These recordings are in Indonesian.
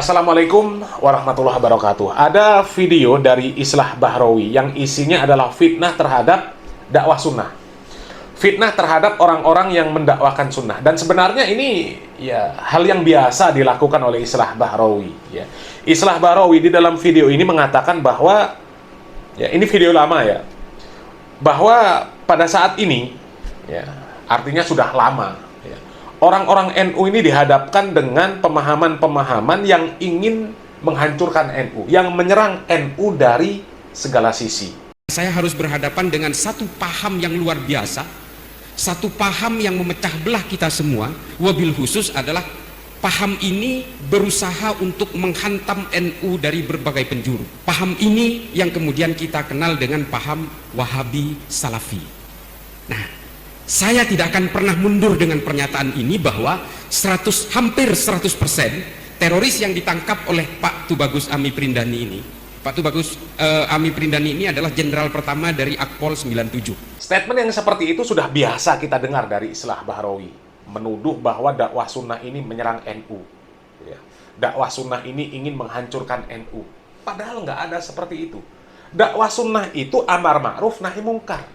Assalamualaikum warahmatullahi wabarakatuh. Ada video dari Islah Bahrawi yang isinya adalah fitnah terhadap dakwah sunnah. Fitnah terhadap orang-orang yang mendakwakan sunnah. Dan sebenarnya ini ya hal yang biasa dilakukan oleh Islah Bahrawi. Ya. Islah Bahrawi di dalam video ini mengatakan bahwa, ya ini video lama ya, bahwa pada saat ini, ya artinya sudah lama, orang-orang NU ini dihadapkan dengan pemahaman-pemahaman yang ingin menghancurkan NU, yang menyerang NU dari segala sisi. Saya harus berhadapan dengan satu paham yang luar biasa, satu paham yang memecah belah kita semua. Wabil khusus adalah paham ini berusaha untuk menghantam NU dari berbagai penjuru. Paham ini yang kemudian kita kenal dengan paham Wahabi Salafi. Nah, saya tidak akan pernah mundur dengan pernyataan ini bahwa hampir 100% teroris yang ditangkap oleh Pak Tubagus Ami Prindani ini. Pak Tubagus Ami Prindani ini adalah jenderal pertama dari Akpol 97. Statement yang seperti itu sudah biasa kita dengar dari Islah Bahrawi, menuduh bahwa dakwah sunnah ini menyerang NU. Ya. Dakwah sunnah ini ingin menghancurkan NU. Padahal nggak ada seperti itu. Dakwah sunnah itu amar ma'ruf nahi mungkar,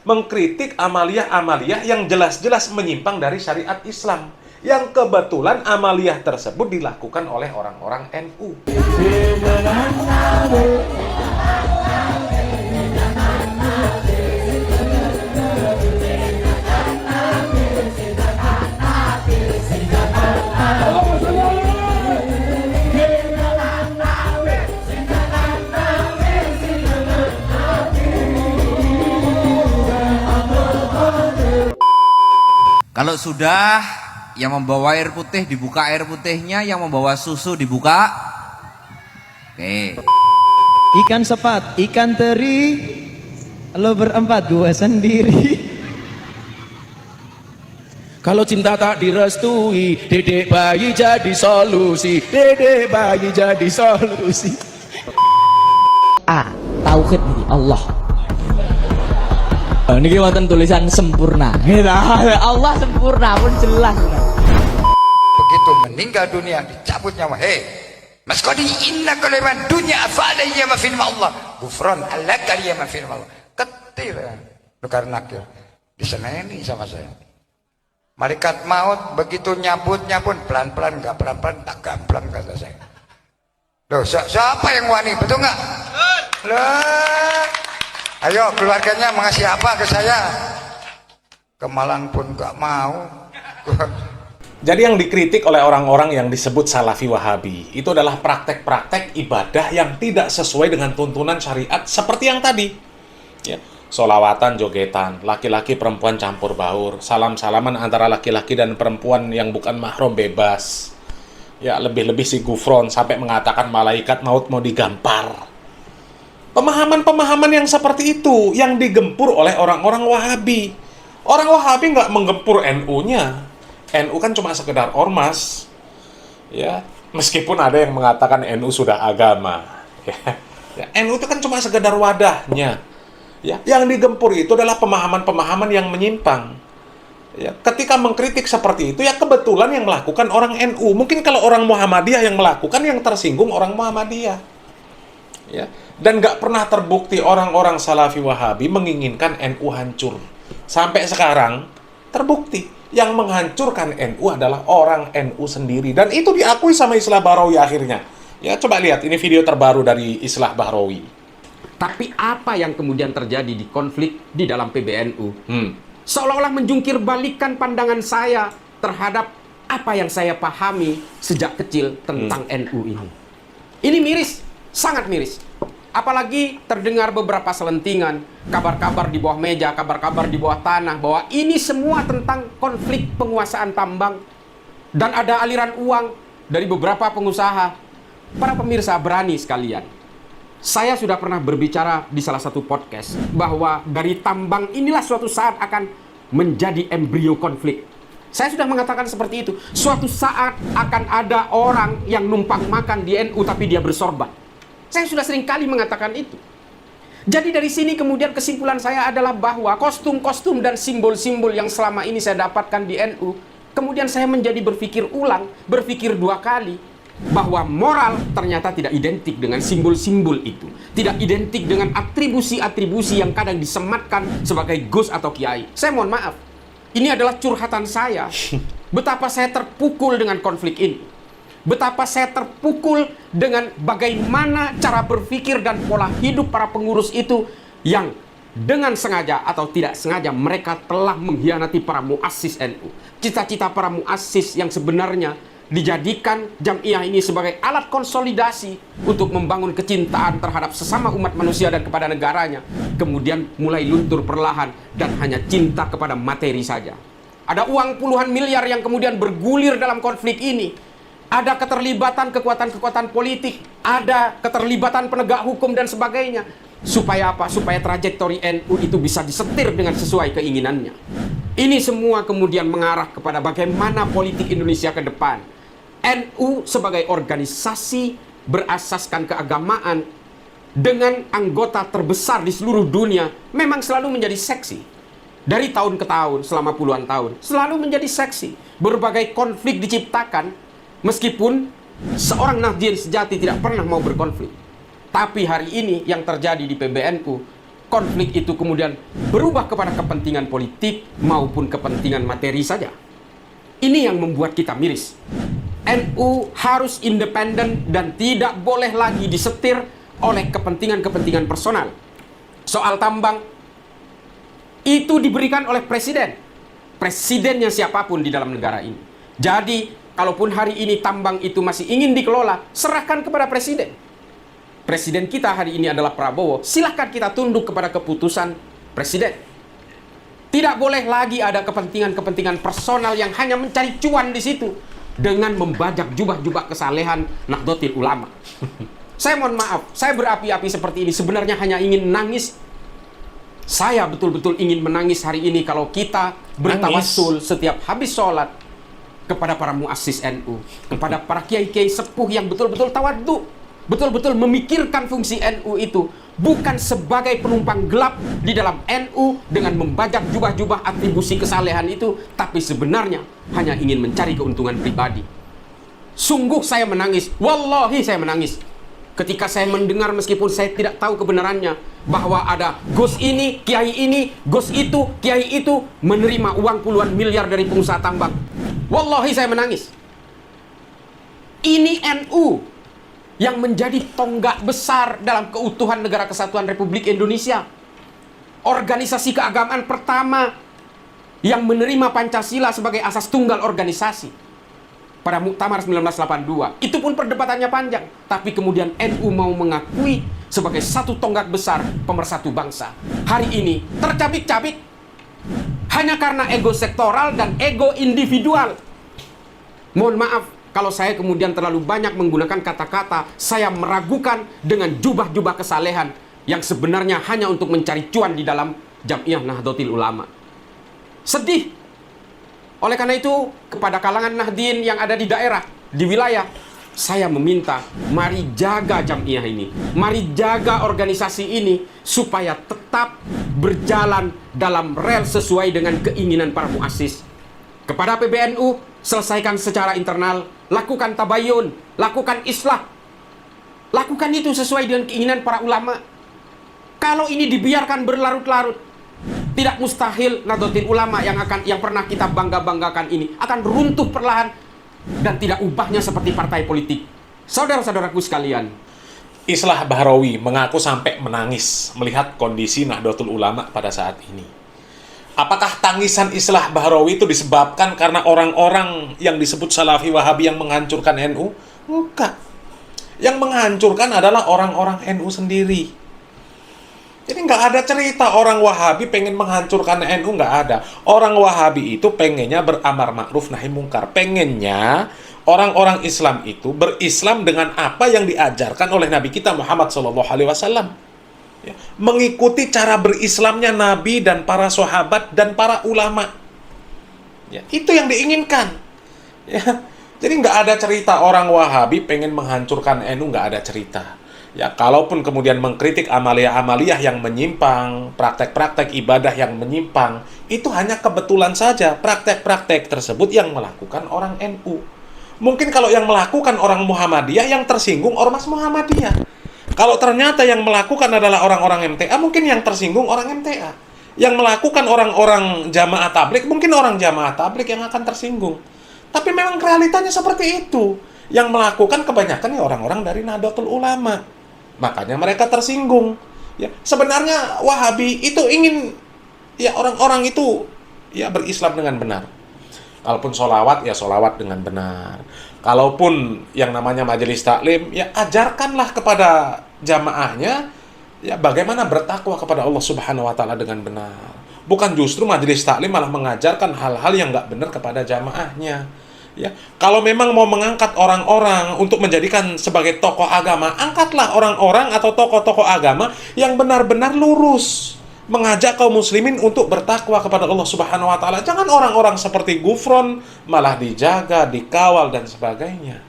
mengkritik amaliyah-amaliyah yang jelas-jelas menyimpang dari syariat Islam, yang kebetulan amaliyah tersebut dilakukan oleh orang-orang NU. Kalau sudah, yang membawa air putih dibuka air putihnya, yang membawa susu dibuka. Oke. Ikan sepat, ikan teri, lo berempat, gue sendiri. Kalau cinta tak direstui, dedek bayi jadi solusi, dedek bayi jadi solusi. A. Tauhid ini Allah. Ini wonten tulisan sempurna. Allah sempurna pun jelas. Begitu meninggal dunia dicabut nyawa. Hei, Mas Kodi, inna kaliman dunia fa'alayya ma firma Allah. Gufran Allah kaliya ma firma Allah. Ketir karena diseneni sama saya. Malaikat maut begitu nyabutnya pun pelan-pelan, enggak pelan-pelan, tak gamblang kata saya. Loh, siapa yang wani? Betul enggak? Lah, ayo keluarganya mengasih apa ke saya? Ke Malang pun enggak mau. Jadi yang dikritik oleh orang-orang yang disebut Salafi Wahabi itu adalah praktek-praktek ibadah yang tidak sesuai dengan tuntunan syariat seperti yang tadi. Ya, solawatan, jogetan, laki-laki perempuan campur baur, salam-salaman antara laki-laki dan perempuan yang bukan mahram bebas. Ya, lebih-lebih si Gufron sampai mengatakan malaikat maut mau digampar. Pemahaman-pemahaman yang seperti itu yang digempur oleh orang-orang Wahabi. Orang Wahabi nggak menggempur NU-nya. NU kan cuma sekedar ormas. Ya, meskipun ada yang mengatakan NU sudah agama. Ya, NU itu kan cuma sekedar wadahnya. Ya, yang digempur itu adalah pemahaman-pemahaman yang menyimpang. Ya, ketika mengkritik seperti itu, ya kebetulan yang melakukan orang NU. Mungkin kalau orang Muhammadiyah yang melakukan, yang tersinggung orang Muhammadiyah. Ya, dan nggak pernah terbukti orang-orang Salafi Wahabi menginginkan NU hancur. Sampai sekarang terbukti yang menghancurkan NU adalah orang NU sendiri, dan itu diakui sama Islah Bahrawi akhirnya. Ya, coba lihat ini video terbaru dari Islah Bahrawi. Tapi apa yang kemudian terjadi di konflik di dalam PBNU? Seolah-olah menjungkir balikan pandangan saya terhadap apa yang saya pahami sejak kecil tentang NU ini. Ini miris, sangat miris. Apalagi terdengar beberapa selentingan, kabar-kabar di bawah meja, kabar-kabar di bawah tanah, bahwa ini semua tentang konflik penguasaan tambang, dan ada aliran uang dari beberapa pengusaha. Para pemirsa berani sekalian, saya sudah pernah berbicara di salah satu podcast bahwa dari tambang inilah suatu saat akan menjadi embrio konflik. Saya sudah mengatakan seperti itu. Suatu saat akan ada orang yang numpang makan di NU tapi dia bersorban. Saya sudah sering kali mengatakan itu. Jadi dari sini kemudian kesimpulan saya adalah bahwa kostum-kostum dan simbol-simbol yang selama ini saya dapatkan di NU, kemudian saya menjadi berpikir ulang, berpikir dua kali. bahwa moral ternyata tidak identik dengan simbol-simbol itu. Tidak identik dengan atribusi-atribusi yang kadang disematkan sebagai gus atau kiai. Saya mohon maaf, ini adalah curhatan saya. Betapa saya terpukul dengan konflik ini. Betapa saya terpukul dengan bagaimana cara berpikir dan pola hidup para pengurus itu yang dengan sengaja atau tidak sengaja mereka telah mengkhianati para muassis NU. Cita-cita para muassis yang sebenarnya dijadikan Jam'iyah ini sebagai alat konsolidasi untuk membangun kecintaan terhadap sesama umat manusia dan kepada negaranya, kemudian mulai luntur perlahan dan hanya cinta kepada materi saja. Ada uang puluhan miliar yang kemudian bergulir dalam konflik ini. Ada keterlibatan kekuatan-kekuatan politik, ada keterlibatan penegak hukum dan sebagainya. Supaya apa? Supaya trajektori NU itu bisa disetir dengan sesuai keinginannya. Ini semua kemudian mengarah kepada bagaimana politik Indonesia ke depan. NU sebagai organisasi berasaskan keagamaan dengan anggota terbesar di seluruh dunia memang selalu menjadi seksi. Dari tahun ke tahun selama puluhan tahun selalu menjadi seksi. Berbagai konflik diciptakan meskipun seorang Nahdien sejati tidak pernah mau berkonflik. Tapi hari ini yang terjadi di PBNU, konflik itu kemudian berubah kepada kepentingan politik maupun kepentingan materi saja. Ini yang membuat kita miris. NU harus independen dan tidak boleh lagi disetir oleh kepentingan-kepentingan personal. Soal tambang, itu diberikan oleh presiden. Presidennya siapapun di dalam negara ini. Jadi, kalaupun hari ini tambang itu masih ingin dikelola, serahkan kepada presiden. Presiden kita hari ini adalah Prabowo. Silahkan kita tunduk kepada keputusan presiden. Tidak boleh lagi ada kepentingan-kepentingan personal yang hanya mencari cuan di situ dengan membajak jubah-jubah kesalehan Nahdlatul Ulama. Saya mohon maaf, saya berapi-api seperti ini sebenarnya hanya ingin menangis. Saya betul-betul ingin menangis hari ini kalau kita bertawassul setiap habis sholat kepada para muassis NU, kepada para kiai-kiai sepuh yang betul-betul tawadhu, betul-betul memikirkan fungsi NU itu bukan sebagai penumpang gelap di dalam NU dengan membajak jubah-jubah atribusi kesalehan itu, tapi sebenarnya hanya ingin mencari keuntungan pribadi. Sungguh saya menangis, wallahi saya menangis ketika saya mendengar meskipun saya tidak tahu kebenarannya bahwa ada gus ini, kiai ini, gus itu, kiai itu menerima uang puluhan miliar dari pengusaha tambang. Wallahi saya menangis. Ini NU yang menjadi tonggak besar dalam keutuhan Negara Kesatuan Republik Indonesia. Organisasi keagamaan pertama yang menerima Pancasila sebagai asas tunggal organisasi pada Muktamar 1982. Itu pun perdebatannya panjang, tapi kemudian NU mau mengakui sebagai satu tonggak besar pemersatu bangsa. Hari ini tercabik-cabik hanya karena ego sektoral dan ego individual. Mohon maaf kalau saya kemudian terlalu banyak menggunakan kata-kata, saya meragukan dengan jubah-jubah kesalehan yang sebenarnya hanya untuk mencari cuan di dalam Jam'iyah Nahdlatul Ulama. Sedih. Oleh karena itu, kepada kalangan Nahdien yang ada di daerah, di wilayah, saya meminta, mari jaga Jam'iyah ini. Mari jaga organisasi ini supaya tetap berjalan dalam rel sesuai dengan keinginan para muassis. Kepada PBNU, selesaikan secara internal, lakukan tabayun, lakukan islah. Lakukan itu sesuai dengan keinginan para ulama. Kalau ini dibiarkan berlarut-larut, tidak mustahil Nahdlatul Ulama yang pernah kita bangga-banggakan ini akan runtuh perlahan dan tidak ubahnya seperti partai politik. Saudara-saudaraku sekalian, Islah Bahrawi mengaku sampai menangis melihat kondisi Nahdlatul Ulama pada saat ini. Apakah tangisan Islah Bahrawi itu disebabkan karena orang-orang yang disebut Salafi Wahabi yang menghancurkan NU? Bukan. Yang menghancurkan adalah orang-orang NU sendiri. Jadi nggak ada cerita orang Wahabi pengen menghancurkan NU, nggak ada. Orang Wahabi itu pengennya beramar ma'ruf nahi mungkar. Pengennya orang-orang Islam itu berislam dengan apa yang diajarkan oleh Nabi kita Muhammad SAW. Ya, mengikuti cara berislamnya Nabi dan para sahabat dan para ulama. Ya, itu yang diinginkan. Ya, jadi nggak ada cerita orang Wahabi pengen menghancurkan NU, nggak ada cerita. Ya, kalaupun kemudian mengkritik amaliyah-amaliyah yang menyimpang, praktek-praktek ibadah yang menyimpang, itu hanya kebetulan saja praktek-praktek tersebut yang melakukan orang NU. Mungkin kalau yang melakukan orang Muhammadiyah, yang tersinggung ormas Muhammadiyah. Kalau ternyata yang melakukan adalah orang-orang MTA, mungkin yang tersinggung orang MTA. Yang melakukan orang-orang jamaah tablik, mungkin orang jamaah tablik yang akan tersinggung. Tapi memang realitanya seperti itu. Yang melakukan kebanyakan ya orang-orang dari Nahdlatul Ulama. Makanya mereka tersinggung. Ya, sebenarnya Wahabi itu ingin ya orang-orang itu ya berislam dengan benar. Kalaupun sholawat, ya sholawat dengan benar. Kalaupun yang namanya majelis taklim, ya ajarkanlah kepada jamaahnya ya bagaimana bertakwa kepada Allah Subhanahu wa taala dengan benar. Bukan justru majelis taklim malah mengajarkan hal-hal yang nggak benar kepada jamaahnya. Ya, kalau memang mau mengangkat orang-orang untuk menjadikan sebagai tokoh agama, angkatlah orang-orang atau tokoh-tokoh agama yang benar-benar lurus, mengajak kaum muslimin untuk bertakwa kepada Allah Subhanahu wa taala. Jangan orang-orang seperti Gufron malah dijaga, dikawal dan sebagainya.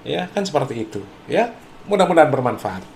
Ya, kan seperti itu, ya. Mudah-mudahan bermanfaat.